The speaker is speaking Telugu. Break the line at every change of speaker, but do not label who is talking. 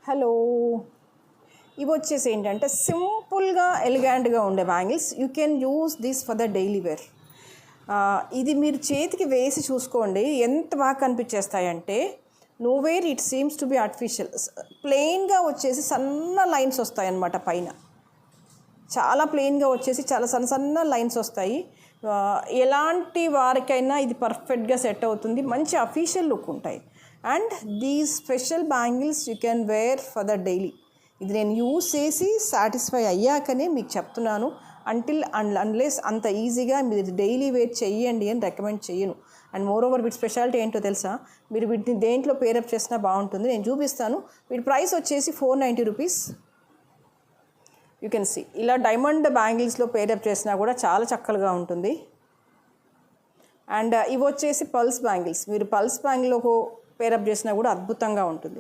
హలో, ఇవి వచ్చేసి ఏంటంటే సింపుల్గా ఎలిగాంట్గా ఉండే bangles. You can use this for the daily wear. ఇది మీరు చేతికి వేసి చూసుకోండి ఎంత బాగా కనిపించేస్తాయంటే, nowhere it seems to be artificial. ప్లెయిన్గా వచ్చేసి సన్న లైన్స్ వస్తాయన్నమాట, పైన చాలా ప్లెయిన్గా వచ్చేసి చాలా సన్న సన్న లైన్స్ వస్తాయి. ఎలాంటి వారికైనా ఇది పర్ఫెక్ట్గా సెట్ అవుతుంది, మంచి అఫీషియల్ లుక్ ఉంటాయి. And these special bangles you can wear for the daily. ఇది నేను యూస్ చేసి సాటిస్ఫై అయ్యాకనే మీకు చెప్తున్నాను. అన్లెస్ అంత ఈజీగా మీరు డైలీ వేర్ చెయ్యండి అని రికమెండ్ చేయను. అండ్ మోర్ ఓవర్ వీటి స్పెషాలిటీ ఏంటో తెలుసా? మీరు వీటిని దేంట్లో పేరప్ చేసినా బాగుంటుంది, నేను చూపిస్తాను. వీటి ప్రైస్ వచ్చేసి 490 రూపీస్. యూ కెన్ సీ ఇలా డైమండ్ బ్యాంగిల్స్లో పేరప్ చేసినా కూడా చాలా చక్కగా ఉంటుంది. అండ్ ఇవి వచ్చేసి పల్స్ బ్యాంగిల్స్. మీరు పల్స్ బ్యాంగిల్లో పేరప్ చేసినా కూడా అద్భుతంగా ఉంటుంది.